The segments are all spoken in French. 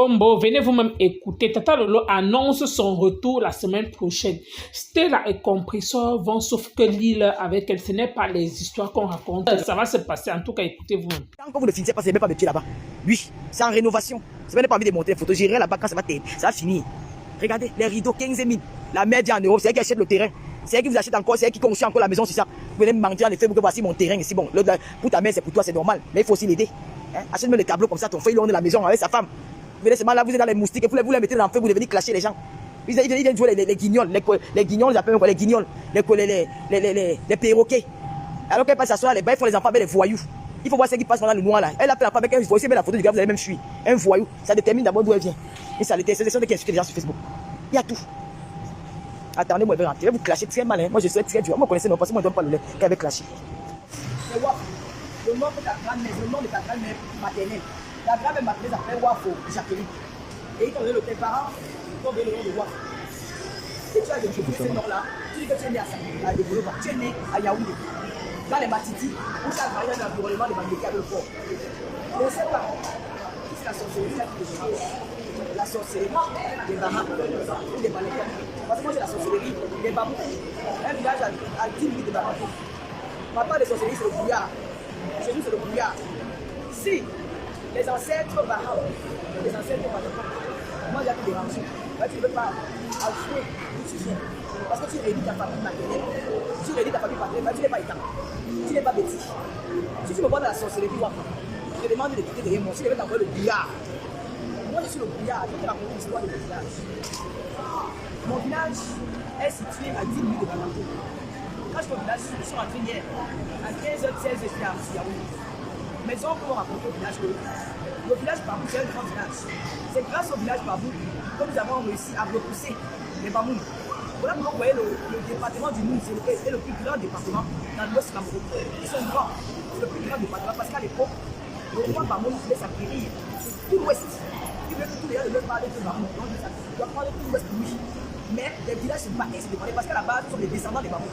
Combo, venez vous-même écouter. Tata Lolo annonce son retour la semaine prochaine. Stella et Compressor vont sauf que l'île avec elle. Ce n'est pas les histoires qu'on raconte. Ça va se passer. En tout cas, écoutez vous-même. Quand vous ne finissez pas, c'est même pas mes pieds là-bas. Oui, c'est en rénovation. C'est même pas envie de monter les photos. J'irai là-bas quand ça va finir. Regardez, les rideaux, 15 000. La mère dit en Europe, c'est elle qui achète le terrain. C'est elle qui vous achète encore, c'est elle qui construit encore la maison, c'est ça. Vous venez me mentir en effet, que voici mon terrain ici. Bon, pour ta mère, c'est pour toi, c'est normal. Mais il faut aussi l'aider. Hein? Achète-moi les tableaux comme ça, ton frère, il est dans la maison avec sa femme. Vous venez seulement là, vous êtes dans les moustiques, et vous les mettez dans le feu, vous venez clasher les gens. Ils viennent jouer les guignols, les guignols, ils appellent quoi, les guignols, les perroquets. Alors qu'elle passe s'asseoir, les bas, ils font les enfants avec les voyous. Il faut voir ce qui passe pendant le noir là. Elle appelle avec un voyou, c'est la photo du gars, vous avez même fui. Un voyou, ça détermine d'abord d'où elle vient. Et ça détermine, c'est des qui insultent les gens sur Facebook. Il y a tout. Attendez, moi je vais rentrer. Je vais vous clasher très mal. Hein. Moi je serai très dur. Moi, connaissez non, parce que moi je ne donne pas le lait qu'elle avait clashé. Le nom de ta grand-mère, le nom de ta grand-mère maternelle. La grand-mère maternelle s'appelle Wafo Jacqueline. Et ils t'ont donné tes parents, ils t'ont donné le nom de Wafo. Et tu as développé ce nom-là. Tu dis que tu es né à Développement. Tu es né à Yaoundé. Dans les Matiti, où tu as travaillé dans l'environnement de Mandéka de Fort. On ne sait pas. C'est la sorcellerie la sorcellerie des Bahamas ou des Baléens. Parce que moi j'ai la sorcellerie des Babous. Un village à 10 minutes de Bamako. On parle de sorcellerie, c'est le brouillard. Chez nous, c'est le brouillard. Si les ancêtres Bahamas, les ancêtres Bahamas, moi j'ai des rançons. Tu ne veux pas avouer où tu viens. Parce que tu réduis ta famille maternelle. Tu réduis ta famille maternelle, tu n'es pas éteint. Tu n'es pas bêtise. Si tu me vois dans la sorcellerie, je te demande de quitter derrière moi. Si je vais t'envoyer le brouillard. Moi je suis le brouillard, je vais te raconter l'histoire de mon village. Mon village est situé à 10 minutes de Bamako. Quand je suis au village, je suis rentré hier. À 15h16, je suis à Yaoundé. Mes oncles m'ont raconté au village que le village Babou, c'est un grand village. C'est grâce au village Babou que nous avons réussi à repousser les Bamouns. Voilà pourquoi vous voyez le département du Moun, c'est le plus grand département dans l'ouest Cameroun. Ils sont grands. C'est le plus grand département parce qu'à l'époque, le roi Bamoun voulait s'acquérir tout l'ouest. Il veut que tous les gens ne veulent pas aller de Bamoun. Donc il doit prendre tout l'ouest pour lui. Mais les villages se battaient, se dépendaient parce qu'à la base, ce sont des descendants des Bamoun.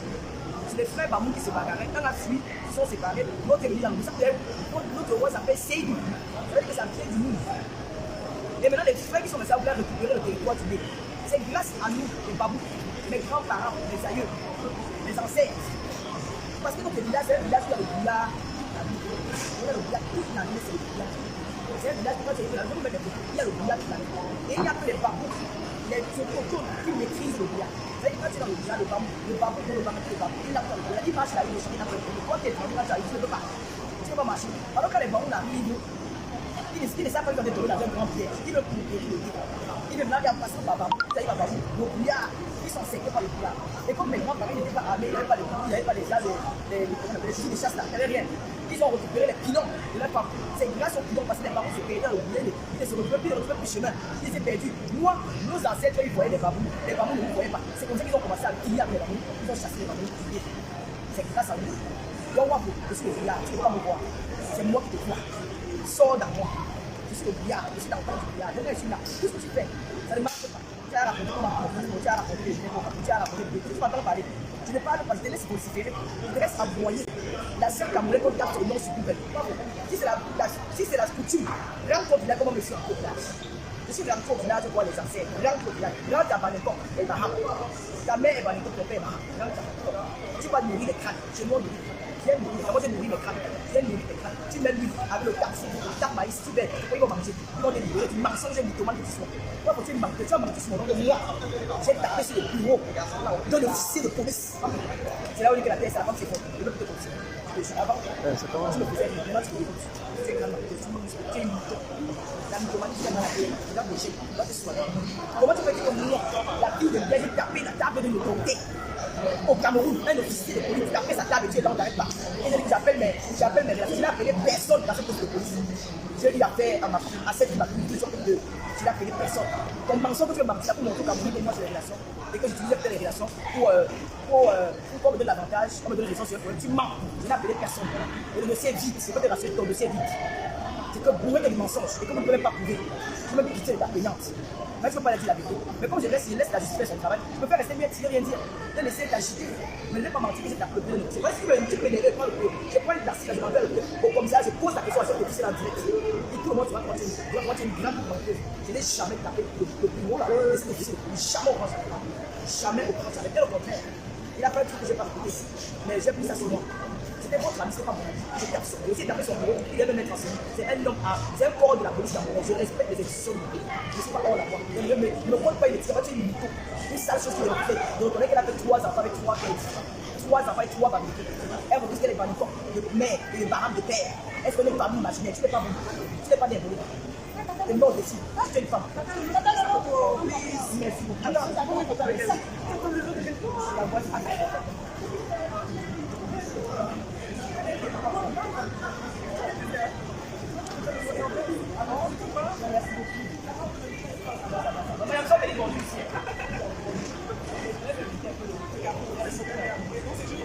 C'est les frères Bamoun qui se bagarraient. Quand la suite, ils sont séparés. L'autre est venu dans le Notre roi s'appelle Seydou. Ça veut dire que ça vient du Moun. Et maintenant, les frères qui sont restés à vouloir récupérer le territoire du Moun. C'est grâce à nous, les Babous, mes grands-parents, mes aïeux, mes ancêtres. Parce que notre village, c'est un village qui a le brouillard. Il y a le brouillard toute l'année, c'est le brouillard. C'est un village qui a le brouillard, il y a le brouillard toute l'année. Et il n'y a que les Babous, les autochtones qui maîtrisent le brouillard. C'est-à-dire quand tu es dans le brouillard, le babou, il n'a pas le brouillard. Il marche là, il est quand tu es dans le brouillard, tu ne peux pas. Tu ne peux pas marcher. Alors quand les Babous arrivent, ils ne savent pas qu'ils ont détourné dans un grand piège. Ils veulent conquérir le brouillard. Ils veulent aller en passant par Babou. Le brouillard, ils sont séqués par le brouillard. Et comme mes grands-parents n'étaient pas armés, il n'y avait pas de brouillard, il n'y avait pas les fusils de chasse là, il n'y avait rien. Ils ont récupéré les pilons de leur femme. C'est grâce aux pilons parce que les parents se perdaient dans le brouillard. Ils se retrouvaient plus chemin. Ils étaient perdus. Moi, nos ancêtres, ils voyaient les babous. Les babous ne nous voyaient pas. C'est comme ça qu'ils ont commencé à piller avec les babous. Ils ont chassé les babous. C'est grâce à nous. Donc, moi, je suis le brouillard. Tu ne peux pas me voir. C'est moi qui te vois. Sors dans moi. Je suis le brouillard. Je suis dans le temps du brouillard. Je suis là. Tout ce que tu fais, ça ne marche pas. Tu as raconté comment tu as raconté les gens, tu as raconté les gens. Tu m'entends parler. Tu ne parles pas, je te laisse vociférer. Je te laisse aboyer. La seule Camerounais qu'on garde sur le nom sur Google. Si c'est la coutume, rentre au village comme je suis au village. Je suis rentré au village, je vois les ancêtres. Rentre au village. Rentre à Banéton et Baham. Ta mère est Banéton, ton père est Baham. Rentre à Banéton. Tu vas nourrir les crânes. Chez moi, viens nourrir. Moi, j'ai nourri les crânes. Viens nourrir les crânes. Tu mets l'huile avec le taxi, le tape maïs, tu mets. Ils vont manger. Ils vont te nourrir. Tu mensonges et mythomane de tout ce monde. Toi, quand tu vas mentir sur mon nom de moi, j'ai tapé sur le bureau de l'officier de police. C'est là où il dit que la terre, c'est la femme, c'est fort. Je veux te continuer. Avant, tu me faisais maintenant tu me dis tu es grandement, tu es une mytho. La mythomanie, tu es dans la terre, tu dois bouger, tu dois te soigner. Comment tu peux dire que moi, la fille de bien, j'ai tapé la table de l'autorité au Cameroun, un officier de police, tu as fait sa table et tu es là, on n'arrête pas. Il a dit que j'appelle mes relations, je n'ai appelé personne dans ce poste de police. Je lui ai fait à cette qui m'a pris de je n'ai appelé personne. Ton mensonge que tu veux mentir pour montrer au Cameroun, moi j'ai des relations, et que j'utilisais peut-être les relations pour me donner l'avantage, pour me donner les raisons sur le problème. Tu mens, je n'ai appelé personne. Et le dossier est vide, c'est pas de rassurer ton dossier est vide. c'est que bourré de mensonges et que vous ne pouvez même pas prouver. Je me quitter la plaignante. Mais je ne peux pas la dire la vérité. Mais comme je laisse la justice faire son travail, je peux faire rester bien, rien dire. Je vais laisser t'agiter. Mais ne vais pas mentir que c'est ta pleurer. C'est pas si tu peux m'énerver, prends le peu. Je prends une plastique, je m'appelle au commissariat, je pose la question à ce officier en direct. Et tout le monde, tu vas voir une grande menteuse. Je n'ai jamais tapé le bureau là, et cet officier, jamais au grand jamais. Jamais au grand jamais. Bien au contraire. Il a fait un truc que je n'ai pas fait ici. Mais j'ai pris ça sur moi. C'était votre ami, c'était pas mon ami. J'ai tapé son bureau. J'ai tapé son bureau, il devait mettre en scène. C'est un homme, c'est un corps de la police camerounaise. Je respecte les institutions du pays. Je ne suis pas hors la voie. Je ne compte pas une éthique. C'est une mytho. Une sale chose qu'il a fait. Je reconnais qu'elle a fait 3 enfants avec 3 pères. 3 enfants avec 3 familles. Elle refuse qu'elle est vanitante de mère et de parents de père. Est-ce qu'on est une famille imaginaire? Tu n'es pas bon. Tu n'es pas bien volé. C'est non aussi. Tu es une femme. Merci beaucoup. Alors,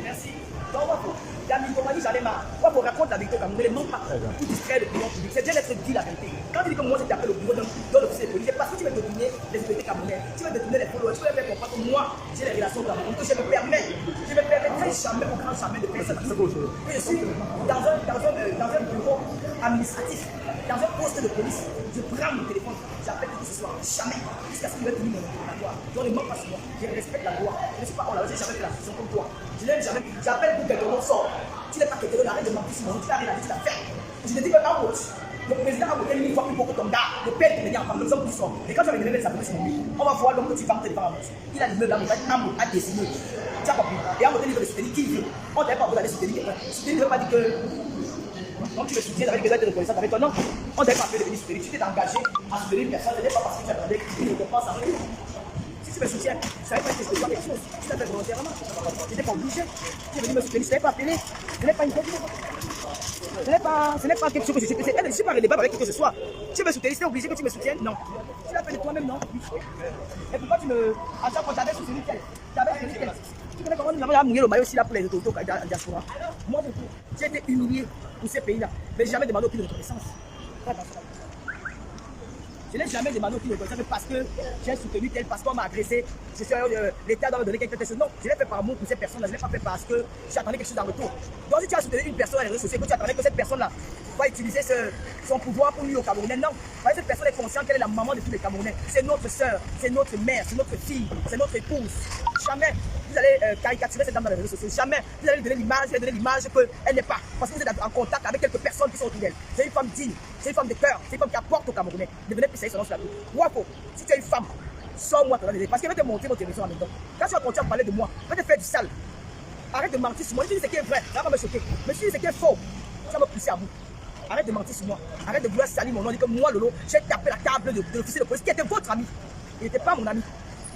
merci. Donc, la mythomanie, j'en ai marre. Moi, pour raconter la vérité, comme ne les ment pas. Tout distraire l'opinion publique. C'est bien d'être dit la vérité. Quand tu dis que moi, j'ai appelé au bureau d'un officier de police, c'est parce que tu veux détourner les autorités camerounaises. Tu veux détourner les followers. Tu veux faire comprendre que moi, j'ai les relations camerounaises. Que je me permets jamais au grand jamais de faire ça. Je suis dans un bureau administratif, dans un poste de police. Je prends mon téléphone, j'appelle tout ce soir. Jamais. Jusqu'à ce qu'il va tenir mon interrogatoire. Donc, ne ment pas sur moi. Je respecte la loi. Je ne suis pas hors la loi. J'ai jamais fait la fusion comme toi. Je n'aime jamais. J'appelle pour quelqu'un d'autre sort. Tu n'es pas quelqu'un d'autre, arrête de mentir sur mon nom. Tu n'as rien à dire, tu l'as fait. Je te dis que le président a voté 1000 fois plus beaucoup ton gars. Le père qui me dit en parle, nous plus fort. Et quand tu vas me donner sa police, on va voir l'homme que tu vas te faire. Il a l'immeuble à dessiner. Tu as compris. Et à côté, il veut le soutenir qui veut. On ne t'avait pas besoin d'aller soutenir quelqu'un. Soutenir ne veut pas dire que. Donc tu le soutiens avec quelqu'un de reconnaissance avec toi. Non. On ne t'avait pas appelé de venir soutenir. Tu t'es engagé à soutenir une personne. Ce n'est pas parce que tu attendais qu'il ne te pense à rien. Si tu me soutiens, tu ne savais pas que je te dois quelque chose. Tu l'as fait volontairement. Tu n'étais pas obligé. Tu es venu me soutenir. Je ne t'avais pas appelé. Ce n'est pas une question. Ce n'est pas quelque chose que je sais. Je ne suis pas redevable avec qui que ce soit. Tu me soutenir, c'est obligé que tu me soutiennes? Non. Tu l'as fait de toi-même, non? Et pourquoi tu me. À chaque fois, tu avais soutenu quel? Tu avais soutenu quel? Tu connais comment nous avons mouillé le maillot aussi là pour les autorités en diaspora? Moi, j'ai été humilié pour ces pays-là. Mais je n'ai jamais demandé aucune reconnaissance. Je n'ai jamais demandé aucune reconnaissance parce que j'ai soutenu tel, parce qu'on m'a agressé. L'État doit me donner quelque chose. Non, je l'ai fait par amour pour ces personnes-là. Je ne l'ai pas fait parce que j'attendais quelque chose en retour. Donc si tu as soutenu une personne à les réseaux sociaux, que tu attendais que cette personne-là va utiliser son pouvoir pour nuire aux Camerounais, non. Cette personne est consciente qu'elle est la maman de tous les Camerounais. C'est notre soeur, c'est notre mère, c'est notre fille, c'est notre épouse. Jamais vous allez caricaturer cette dame dans les réseaux sociaux. Jamais vous allez donner l'image qu'elle n'est pas. Parce que vous êtes en contact avec quelques personnes qui sont autour d'elle. C'est une femme digne, c'est une femme de cœur, c'est une femme qui apporte aux Camerounais. Ne venez plus salir son nom sur la route. Wafo, si tu es une femme, sors-moi ton nom. Parce qu'elle va te montrer mon télévision en même temps. Quand tu vas continuer à parler de moi, va te faire du sale. Arrête de mentir sur moi. Si tu dis ce qui est vrai, ça va me choquer. Mais si tu dis ce qui est faux, ça va me pousser à bout. Arrête de mentir sur moi. Arrête de vouloir salir mon nom. Dis que moi, Lolo, j'ai tapé la table de l'officier de police qui était votre ami. Il n'était pas mon ami.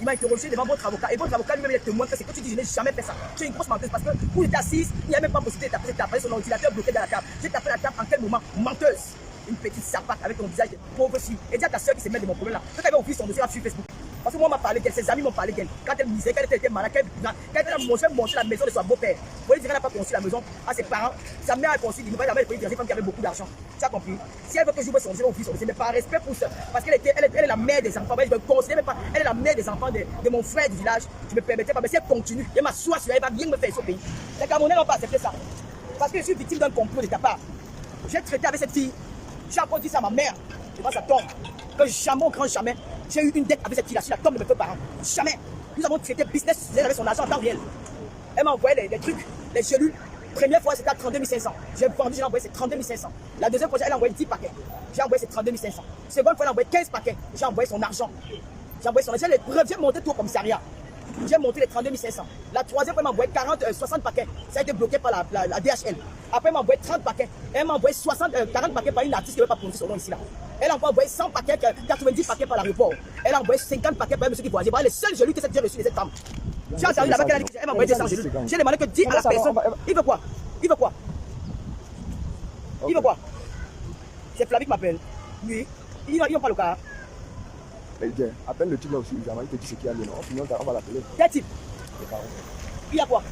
Il m'a interrogé devant votre avocat. Et votre avocat lui-même est témoin que c'est que tu dis, je n'ai jamais fait ça. Tu es une grosse menteuse parce que vous êtes assise, il n'y a même pas possibilité de taper sur l'ordinateur bloqué dans la table. J'ai tapé la table en quel moment? Menteuse. Une petite sapate avec ton visage de pauvre fille. Et dis à ta soeur qui se met de mon problème là. Quand elle va ouvrir son dossier sur Facebook. Parce que moi, on m'a parlé d'elle, ses amis m'ont parlé d'elle. Quand elle me disait qu'elle était malade, qu'elle était là, je vais montrer la maison de son beau-père. Vous voyez, elle n'a pas construit la maison à ses parents. Sa mère a construit l'immeuble, elle avait des femmes qui avaient beaucoup d'argent. Tu as compris? Si elle veut que je joue son dossier, ouvrir son dossier, mais par respect pour ça. Parce qu'elle est la mère des enfants. Je ne considère même pas. Elle est la mère des enfants de mon frère du village. Je ne me permettais pas. Mais si elle continue, elle m'assoit sur elle, elle va bien me faire ce pays. Les Camerounais n'ont pas accepté ça. Parce que je suis victime d'un complot de ta part. J'ai traité avec cette fille. J'ai encore dit ça à ma mère, devant sa tombe, que jamais, au grand jamais, j'ai eu une dette avec cette fille-là sur la tombe de mes deux parents. Jamais. Nous avons traité business, elle avait son argent en temps réel. Elle m'a envoyé les trucs, les cellules. Première fois, c'était à 32 500. J'ai vendu, j'ai envoyé ces 32 500. La deuxième fois, elle a envoyé 10 paquets. J'ai envoyé ces 32 500. Seconde fois, elle a envoyé 15 paquets. J'ai envoyé son argent. J'ai envoyé son argent. J'ai monté tout au commissariat. J'ai monté les 32 500. La troisième fois, elle m'a envoyé 60 paquets. Ça a été bloqué par la DHL. Après, elle m'a envoyé 30 paquets. Elle m'a envoyé 40 paquets par une artiste qui ne veut pas prononcer son nom ici. Là. Elle a envoyé 100 paquets, 90 paquets par l'aéroport. Elle a envoyé 50 paquets par un monsieur qui voyageait. Voilà les seuls gelus que j'ai reçus de cette femme. J'ai entendu là-bas qu'elle a dit qu'elle m'a envoyé 200 gelus. J'ai demandé que 10 à la personne. Il veut quoi? Il veut quoi? Il veut quoi? C'est Flavie qui m'appelle. Oui. Ils n'ont pas le cas. Appelle le type là aussi, il te dit ce qu'il y a là. On va l'appeler. Quel type? Il y a quoi?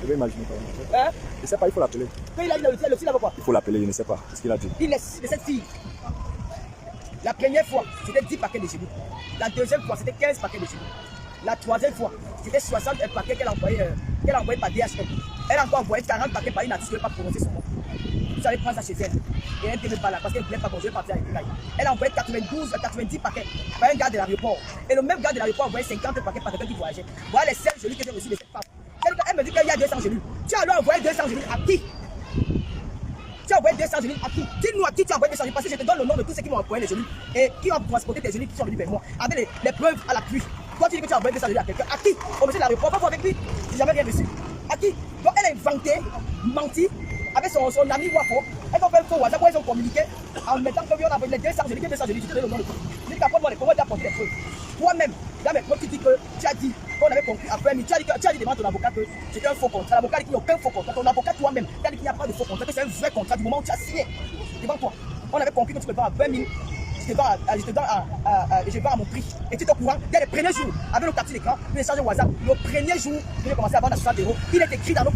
Je vais imaginer quand même. Hein? Je ne sais pas, il faut l'appeler. Quand il a dit le fil là-bas. Il faut l'appeler, je ne sais pas. Qu'est-ce qu'il a dit? Il laisse cette fille. La première fois, c'était 10 paquets de genoux. La deuxième fois, c'était 15 paquets de genoux. La troisième fois, c'était 60 paquets qu'elle envoyait par DHL. Elle a encore envoyé 40 paquets par une artiste qui ne veut pas prononcer son nom. Vous allez prendre ça chez elle. Et elle ne même pas là parce qu'elle ne voulait pas manger, partir avec elle. Elle a envoyé 90 paquets par un gars de l'aéroport. Et le même gars de l'aéroport a envoyé 50 paquets par quelqu'un qui voyageait. Voilà les 5 genoux que j'ai reçus de cette femme. Elle me dit qu'il y a 200 genoux. Tu as alors envoyé 200 genoux à qui? Tu as envoyé 200 genoux à qui? Dis-nous à qui tu as envoyé 200 genoux parce que je te donne le nom de tous ceux qui m'ont envoyé les genoux et qui ont transporté tes genoux qui sont venus vers moi avec les preuves à l'appui. Toi tu dis que tu as envoyé 200 genoux à quelqu'un. À qui? Au monsieur de l'aéroport, pas avec lui. J'ai jamais rien reçu. À qui? Donc elle a inventé, menti avec son ami Wafo. Elle va faire un faux WhatsApp où ils ont communiqué en mettant que on a envoyé les 200 genoux, que 200 genoux, tu te donnes le nom de tout. Je dis qu'après moi les comment tu as apporté les preuves. Toi-même, dans mes preuves, tu dis que tu as dit qu'on avait conclu après, mais tu as dit devant ton avocat que c'était un faux contrat. L'avocat dit qu'il n'y a aucun faux contrat. Ton avocat toi-même, tu as dit qu'il n'y a pas de faux contrat, que c'est un vrai contrat du moment où tu as signé devant toi. On avait conclu que tu me vends à 20 000, je te vends à mon prix. Et tu es au courant, dès les premiers jours, avec nos captures d'écran, nous échangeons WhatsApp, le premier jour que j'ai commencé à vendre à 60 €, il est écrit dans nos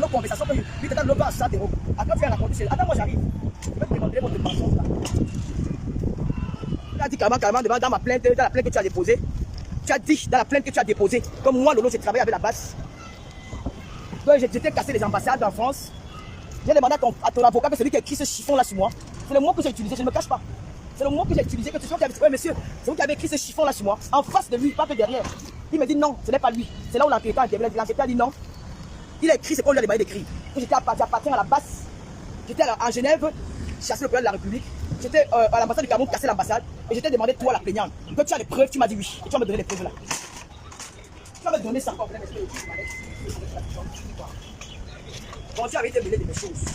conversations que lui te donne le vend à 60 €. Après, tu viens raconter chez lui. Attends, moi j'arrive. Je vais te demander votre mensonge là. Tu as dit carrément, dans ma plainte, dans la plainte que tu as déposée, tu as dit dans la plainte que tu as déposée, comme moi, Lolo, j'ai travaillé avec la base. Donc, j'étais cassé les ambassades en France. J'ai demandé à ton avocat que celui qui a écrit ce chiffon là sur moi, c'est le mot que j'ai utilisé, je ne me cache pas. C'est le mot que j'ai utilisé, que tu sais qui avait... Ouais, monsieur, c'est vous qui avez écrit ce chiffon là sur moi, en face de lui, pas que derrière. Il me dit non, ce n'est pas lui. C'est là où l'enquêteur a dit non. Il a écrit ce qu'on lui a demandé d'écrire. J'appartiens à la base. J'étais à Genève, chassé le président de la République. J'étais à l'ambassade du Cameroun, cassé l'ambassade. Et j'étais demandé, toi, la plaignante, que tu as les preuves, tu m'as dit oui. Et tu vas me donner les preuves là. Tu vas me donner ça problème. Bon, tu avais été mêlé de mes choses.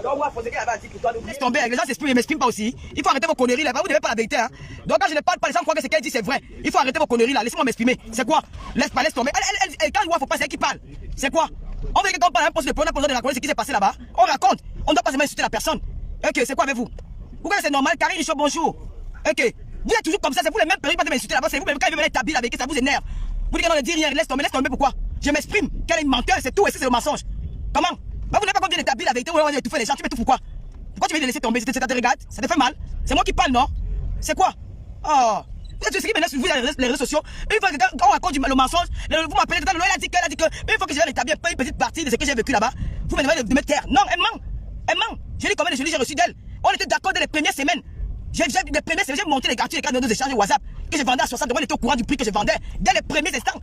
Donc, moi, il faut qu'elle avait dit que toi, laisse tomber, les gens m'expriment pas aussi. Il faut arrêter vos conneries là, vous n'avez pas la vérité. Hein. Donc, quand je ne parle pas, les gens croient que ce qu'elle dit c'est vrai. Il faut arrêter vos conneries là, laissez-moi m'exprimer. C'est quoi? Laisse tomber. Quand je vois, faut pas, c'est elle qui parle. C'est quoi? On veut que quand on parle un poste de problème, on a besoin de raconter ce qui s'est passé là-bas. On raconte. On ne doit pas seulement insulter la personne. Ok, c'est quoi avec vous? Vous connaissez, c'est normal, Carré Richaud, bonjour. Ok, vous êtes toujours comme ça, c'est vous les mêmes personnes qui m'insulter là-bas, c'est vous même quand ils veulent établir avec ça vous énerve. Vous dites que non, ne dit rien, laisse tomber pourquoi? Je m'exprime, qu'elle est une menteur, c'est tout, et ça c'est le mensonge. Comment? Bah, vous n'avez pas bien établi la vérité, vous avez étouffé les gens, tu m'étouffes pourquoi? Pourquoi tu veux les laisser tomber? Ça te regarde, ça te fait mal. C'est moi qui parle, non? C'est quoi? Oh, vous êtes ce qui m'énerve sur vous, les réseaux sociaux. Une fois que on raconte le mensonge, vous m'appelez, elle a dit que, une fois que je vais rétablir une petite partie de ce que j'ai vécu là-bas, vous me demandez de me taire. Non, elle ment. Je dis combien de jolis j'ai reçu d'elle. On était d'accord dès les premières semaines. J'ai monté les gratuits, les cartes de nos échanges WhatsApp que je vendais à 60 €. Elle était au courant du prix que je vendais dès les premiers instants.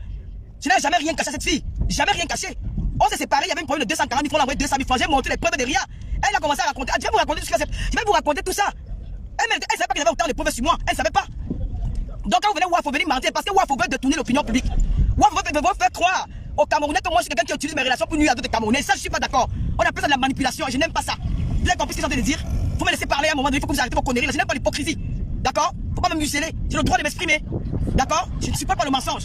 Je n'ai jamais rien caché à cette fille. Jamais rien caché. On s'est séparés, il y avait un problème de 240 000 francs, on a envoyé 200 000 francs. J'ai monté les preuves de rien. Elle a commencé à raconter. Je vais vous raconter tout ça. Je vais vous raconter tout ça. Elle ne savait pas qu'il y avait autant de preuves sur moi. Elle ne savait pas. Donc quand vous venez, Wafo venir mentir parce que Wafo veut détourner l'opinion publique. Wafo veut faire croire aux Camerounais que moi je suis quelqu'un qui utilise mes relations pour nuire à d'autres Camerounais. Ça, je ne suis pas d'accord. On appelle ça de la manipulation et je n'aime pas ça. Vous avez compris ce que j'ai envie de dire? Vous me laissez parler à un moment donné, il faut que vous arrêtez vos conneries. Je n'aime pas l'hypocrisie. D'accord? Faut pas me museler. J'ai le droit de m'exprimer. D'accord? Je ne supporte pas le mensonge.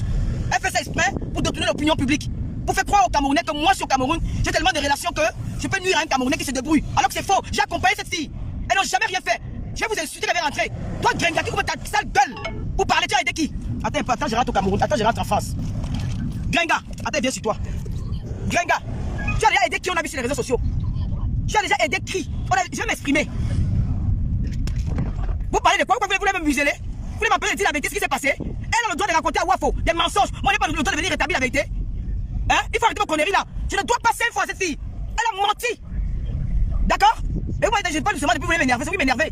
Elle fait ça exprès pour détourner l'opinion publique. Pour faire croire aux Camerounais que moi je suis au Cameroun, j'ai tellement de relations que je peux nuire à un Camerounais qui se débrouille. Alors que c'est faux. J'ai accompagné cette fille. Elle n'a jamais rien fait. Je vais vous insulter qu'elle va rentrer. Toi, Grenga, qui ouvre ta sale gueule pour parler, tu as aidé qui? Attends, je rentre au Cameroun. Attends, je rentre en France. Grenga, attends, viens sur toi. Grenga, tu as déjà aidé qui on a vu sur les réseaux sociaux? Tu as déjà aidé qui? Je vais m'exprimer. Vous parlez de quoi? Pourquoi vous voulez me museler? Vous voulez m'appeler et dire la vérité, ce qui s'est passé? Elle a le droit de raconter à Wafo des mensonges. Moi, je n'ai pas le droit de venir rétablir la vérité. Hein? Il faut arrêter vos conneries là. Je ne dois pas 5 fois à cette fille. Elle a menti. D'accord? Mais moi, je ne pas doucement depuis vous voulez m'énerver. C'est vous qui m'énervez.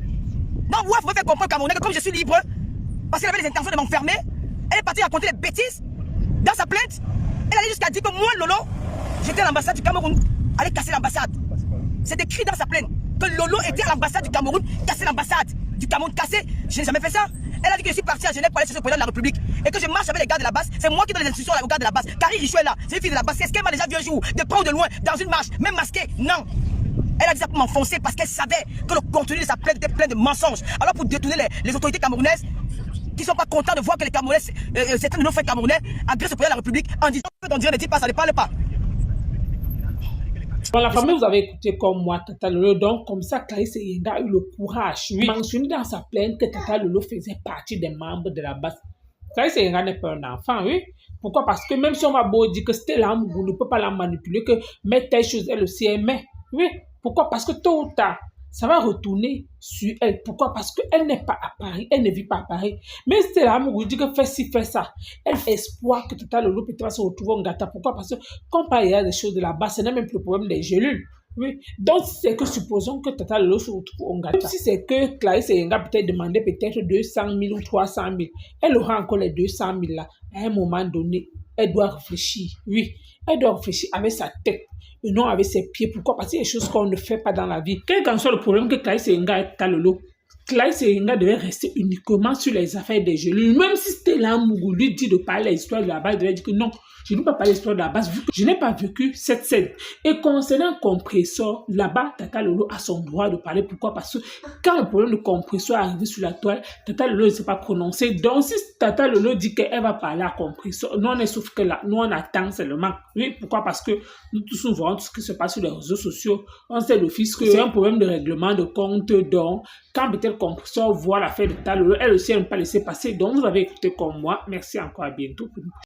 Non, Wafo veut faire comprendre au Camerounais que comme je suis libre, parce qu'elle avait les intentions de m'enfermer, elle est partie raconter des bêtises dans sa plainte. Elle allait jusqu'à dire que moi, Lolo, j'étais à l'ambassade du Cameroun. Allait casser l'ambassade. C'est écrit dans sa plainte que Lolo était à l'ambassade du Cameroun, casser l'ambassade du Cameroun, cassé. Je n'ai jamais fait ça. Elle a dit que je suis parti à Genève pour aller chercher le président de la République et que je marche avec les gars de la base. C'est moi qui donne les instructions aux gars de la base. Carré Richaud est là. C'est une fille de la base. Est-ce qu'elle m'a déjà vu un jour, de près ou de loin, dans une marche, même masquée? Non. Elle a dit ça pour m'enfoncer parce qu'elle savait que le contenu de sa plainte était plein de mensonges. Alors pour détourner les autorités camerounaises qui ne sont pas contents de voir que les Camerounais, certains de nos frères camerounais agressent le président de la République en disant que on dirait ne dit pas, ça ne parle pas. Dans la famille, vous avez écouté comme moi Tata Lolo, donc comme ça, Clarisse Yenga a eu le courage de mentionner dans sa plainte que Tata Lolo faisait partie des membres de la base. Clarisse Yenga n'est pas un enfant, oui. Pourquoi? Parce que même si on va beau dire que Stella Mougou ne peut pas la manipuler, que mettre telle chose, elle aussi aimait. Oui. Pourquoi? Parce que tôt ou tard, ça va retourner sur elle. Pourquoi? Parce qu'elle n'est pas à Paris, elle ne vit pas à Paris. Mais Stella Mougou dit que fais ci, fais ça. Elle fait espoir que Tata Lolo peut se retrouver en gâteau. Pourquoi? Parce que quand on parle des choses de là-bas, ce n'est même plus le problème des gélules. Oui. Donc, si c'est que supposons que Tata Lolo se retrouve en gâteau. Même si c'est que Clarisse Yenga peut-être demandé peut-être 200 000 ou 300 000, elle aura encore les 200 000 là. À un moment donné, elle doit réfléchir. Oui, elle doit réfléchir avec sa tête et non avec ses pieds. Pourquoi? Parce qu'il y a des choses qu'on ne fait pas dans la vie. Quel qu'en soit le problème que Clarisse Yenga ait Tata Lolo, Clarisse Yenga devait rester uniquement sur les affaires des gélules. Même si Stella Mougou lui dit de parler l'histoire de la base, il devait dire que non, je ne peux pas parler l'histoire de la base vu que je n'ai pas vécu cette scène. Et concernant le compresseur, là-bas, Tata Lolo a son droit de parler. Pourquoi? Parce que quand le problème de compresseur est arrivé sur la toile, Tata Lolo ne s'est pas prononcé. Donc, si Tata Lolo dit qu'elle va parler à compresseur, nous, on est sauf que là, nous, on attend seulement. Oui, pourquoi? Parce que nous tous, nous voyons tout ce qui se passe sur les réseaux sociaux. On sait d'office que c'est un problème de règlement de compte. Donc, quand peut-être le compresseur voit l'affaire de Tata Lolo, elle aussi, elle ne peut pas laisser passer. Donc, vous avez écouté comme moi. Merci encore, à bientôt.